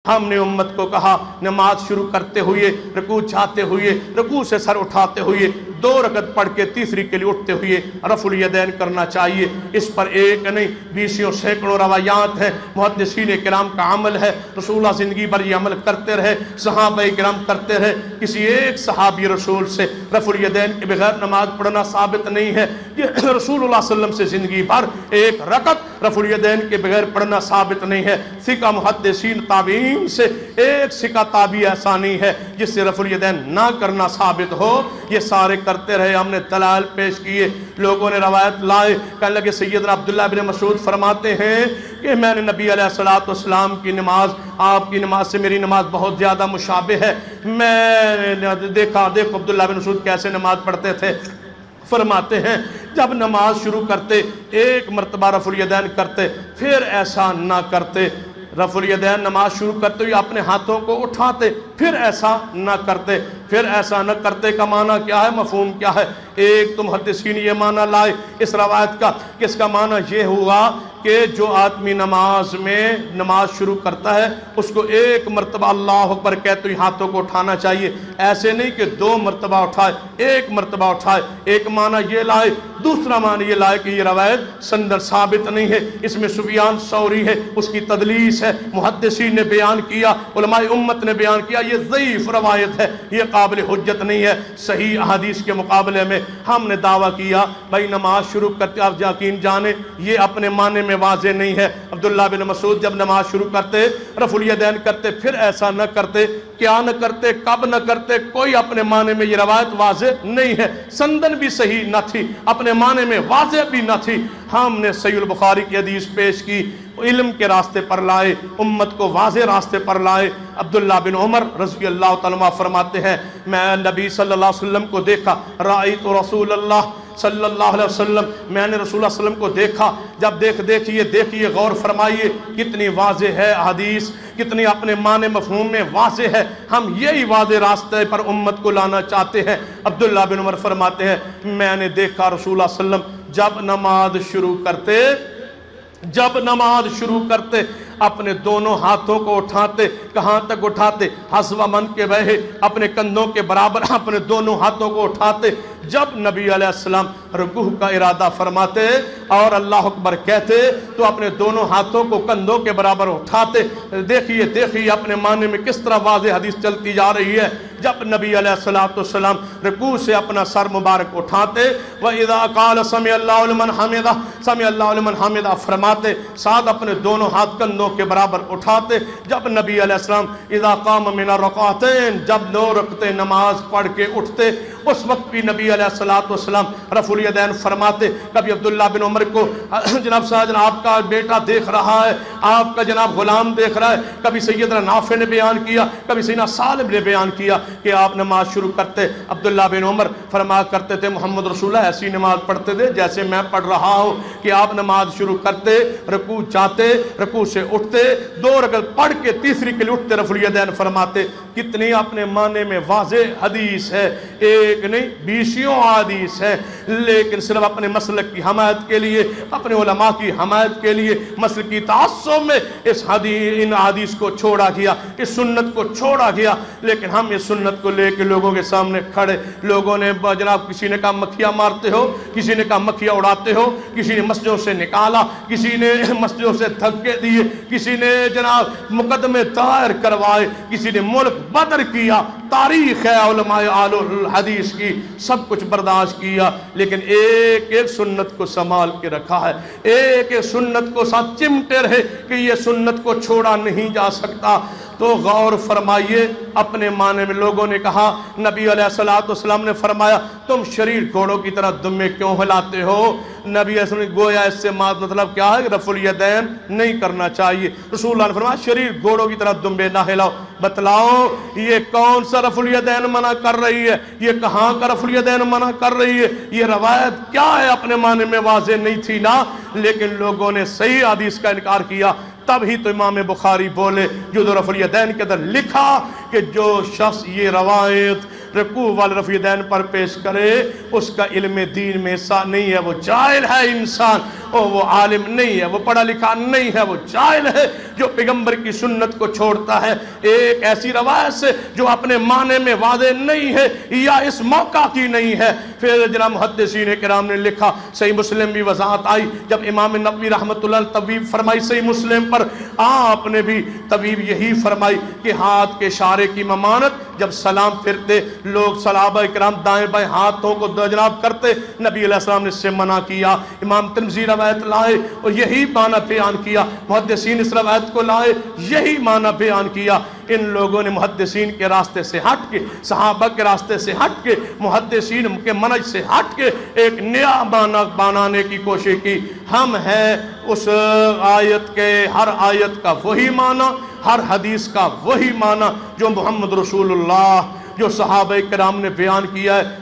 ہم نے امت کو کہا نماز شروع کرتے ہوئے رکوع چاہتے ہوئے رکوع سے سر اٹھاتے ہوئے 2 رکعت پڑھ کے تیسری کے لیے اٹھتے ہوئے رفع الیدین کرنا چاہیے۔ اس پر ایک نہیں بیسوں سینکڑوں روایات ہیں، محدثین کرام کا عمل ہے، رسول اللہ زندگی بھر یہ عمل کرتے رہے، صحابہ کرام کرتے رہے۔ کسی ایک صحابی رسول سے رفع الیدین کے بغیر نماز پڑھنا ثابت نہیں ہے کہ رسول اللہ صلی اللہ علیہ وسلم سے زندگی بھر 1 رکعت رفع الیدین کے بغیر پڑھنا ثابت نہیں ہے۔ ثقہ محدثین تابعین سے ایک ثقہ تابعی ایسا نہیں ہے جس سے رفع الیدین نہ کرنا ثابت ہو۔ یہ سارے کرتے رہے، ہم نے دلائل پیش کیے، لوگوں نے روایت لائے۔ کہنے لگے سیدنا عبداللہ بن مسعود فرماتے ہیں کہ میں نے نبی علیہ السلام کی نماز آپ کی نماز سے میری نماز بہت زیادہ مشابہ ہے۔ میں نے دیکھو عبداللہ بن مسعود کیسے نماز پڑھتے تھے۔ فرماتے ہیں جب نماز شروع کرتے 1 مرتبہ رفع الیدین کرتے، پھر ایسا نہ کرتے۔ رفع الیدین نماز شروع کرتے ہوئے اپنے ہاتھوں کو اٹھاتے، پھر ایسا نہ کرتے۔ پھر ایسا نہ کرتے کا معنی کیا ہے، مفہوم کیا ہے؟ ایک تو محدثین یہ معنی لائے اس روایت کا کہ اس کا معنی یہ ہوا کہ جو آدمی نماز میں نماز شروع کرتا ہے اس کو 1 مرتبہ اللہ اکبر کہتے ہوئے ہاتھوں کو اٹھانا چاہیے، ایسے نہیں کہ 2 مرتبہ اٹھائے 1 مرتبہ اٹھائے۔ ایک معنی یہ لائے، دوسرا معنی یہ لائے کہ یہ روایت سندر ثابت نہیں ہے، اس میں سفیان ثوری ہے، اس کی تدلیس ہے، محدثین نے بیان کیا، علماء امت نے بیان کیا، یہ ضعیف روایت ہے، یہ قابل حجت نہیں ہے۔ صحیح احادیث کے مقابلے میں ہم نے دعویٰ کیا بھائی نماز شروع کرتے آپ یقین جانیں یہ اپنے معنی میں واضح نہیں ہے۔ عبداللہ بن مسعود جب نماز شروع کرتے رفع الیدین کرتے، پھر ایسا نہ کرتے، کیا نہ کرتے، کب نہ کرتے، کوئی اپنے معنی میں یہ روایت واضح نہیں ہے، سندن بھی صحیح نہ تھی، اپنے معنی میں واضح بھی نہ تھی۔ ہم نے صحیح البخاری کی حدیث پیش کی، علم کے راستے پر لائے، امت کو واضح راستے پر لائے۔ عبداللہ بن عمر رضی اللہ تعالیٰ عنہ فرماتے ہیں میں نبی صلی اللہ علیہ وسلم کو دیکھا، رأیت رسول اللہ صلی اللہ علیہ وسلم، میں نے رسول اللہ صلی اللہ علیہ وسلم کو دیکھا۔ جب دیکھیے غور فرمائیے کتنی واضح ہے حدیث، کتنی اپنے معنی مفہوم میں واضح ہے۔ ہم یہی واضح راستے پر امت کو لانا چاہتے ہیں۔ عبداللہ بن عمر فرماتے ہیں میں نے دیکھا رسول اللہ صلی اللہ علیہ وسلم جب نماز شروع کرتے اپنے دونوں ہاتھوں کو اٹھاتے، کہاں تک اٹھاتے؟ حسب منکبیہ، اپنے کندھوں کے برابر اپنے دونوں ہاتھوں کو اٹھاتے۔ جب نبی علیہ السلام رکوع کا ارادہ فرماتے اور اللہ اکبر کہتے تو اپنے دونوں ہاتھوں کو کندھوں کے برابر اٹھاتے۔ دیکھیے اپنے معنی میں کس طرح واضح حدیث چلتی جا رہی ہے۔ جب نبی علیہ السلام رکوع سے اپنا سر مبارک اٹھاتے وَإِذَا قَالَ سَمِعَ اللَّهُ لِمَنْ حَمِدَهُ سَمِعَ اللَّهُ لِمَنْ حَمِدَهُ فرماتے، ساتھ اپنے دونوں ہاتھ کندھوں کے برابر اٹھاتے۔ جب نبی علیہ السلام اذا قام من الرکعتین، جب 2 رکعتیں نماز پڑھ کے اٹھتے، اس وقت بھی نبی علیہ السلام رفع الیدین فرماتے۔ کبھی عبداللہ بن عمر کو جناب آپ کا بیٹا دیکھ رہا ہے، آپ کا جناب غلام دیکھ رہا ہے، کبھی سیدنا نافع نے بیان کیا، کبھی سیدنا سالم نے بیان کیا کہ آپ نماز شروع کرتے عبداللہ بن عمر فرمایا کرتے تھے محمد رسول اللہ ایسی نماز پڑھتے تھے جیسے میں پڑھ رہا ہوں، کہ آپ نماز شروع کرتے، رکوع جاتے، رکوع سے اٹھتے، 2 رکعت پڑھ کے تیسری کے لیے اٹھتے، رفع الیدین فرماتے۔ کتنی اپنے معنی میں واضح حدیث ہے، ایک نہیں 20 حدیث ہے، لیکن صرف اپنے مسلک کی حمایت کے لیے، اپنے علماء کی حمایت کے لیے مسلک کی تعصب میں ان حدیث کو چھوڑا گیا، اس سنت کو چھوڑا گیا۔ لیکن ہم اس سنت کو لے کے لوگوں کے سامنے کھڑے، لوگوں نے جناب کسی نے کہا مکھیاں مارتے ہو، کسی نے کہا مکھیاں اڑاتے ہو، کسی نے مسجدوں سے نکالا، کسی نے مسجدوں سے دھکے دیے، کسی نے جناب مقدمے دائر کروائے، کسی نے ملک بدر کیا، تاریخ ہے علماء اہل الحدیث کی، سب کچھ برداشت کیا، لیکن ایک سنت کو سنبھال کے رکھا ہے، ایک سنت کو ساتھ چمٹے رہے کہ یہ سنت کو چھوڑا نہیں جا سکتا۔ تو غور فرمائیے اپنے معنی میں لوگوں نے کہا نبی علیہ السلام نے فرمایا تم شریر گھوڑوں کی طرح دمے کیوں ہلاتے ہو؟ نبی علیہ السلام نے گویا اس سے مطلب کیا ہے؟ رفع الیدین نہیں کرنا چاہیے۔ رسول اللہ نے فرمایا شریر گھوڑوں کی طرح دمے نہ ہلاؤ۔ بتلاؤ یہ کون سا رفع الیدین منع کر رہی ہے؟ یہ کہاں کا رفع الیدین منع کر رہی ہے؟ یہ روایت کیا ہے؟ اپنے معنی میں واضح نہیں تھی نا، لیکن لوگوں نے صحیح حدیث کا انکار کیا۔ تب ہی تو امام بخاری بولے جو رفع الیدین کے اندر لکھا کہ جو شخص یہ روایت رکوع وال رفع الیدین پر پیش کرے اس کا علم دین میں حصہ نہیں ہے، وہ جاہل ہے انسان۔ وہ عالم نہیں ہے, وہ پڑھا لکھا نہیں ہے, وہ جاہل ہے جو پیغمبر کی سنت کو چھوڑتا ہے ایک ایسی روایت سے جو اپنے معنی میں واضح نہیں ہے یا اس موقع کی نہیں ہے. پھر جناب محدثین کرام نے لکھا, صحیح مسلم بھی وضاحت آئی جب امام نبوی رحمۃ اللہ طبیب فرمائی صحیح مسلم پر, آپ نے بھی طبیب یہی فرمائی کہ ہاتھ کے اشارے کی ممانت, جب سلام پھرتے لوگ صحابہ کرام دائیں بائیں ہاتھوں کو جناب کرتے, نبی علیہ السلام نے اس سے منع کیا. امام ترمذی روایت لائے اور یہی معنی بیان کیا, محدثین اس روایت کو لائے یہی معنی بیان کیا. ان لوگوں نے محدثین کے راستے سے ہٹ کے, صحابہ کے راستے سے ہٹ کے, محدثین کے منہج سے ہٹ کے ایک نیا معنی بنانے کی کوشش کی. ہم ہیں اس آیت کے, ہر آیت کا وہی معنی, ہر حدیث کا وہی معنی جو محمد رسول اللہ جو صحابہ کرام نے بیان کیا ہے.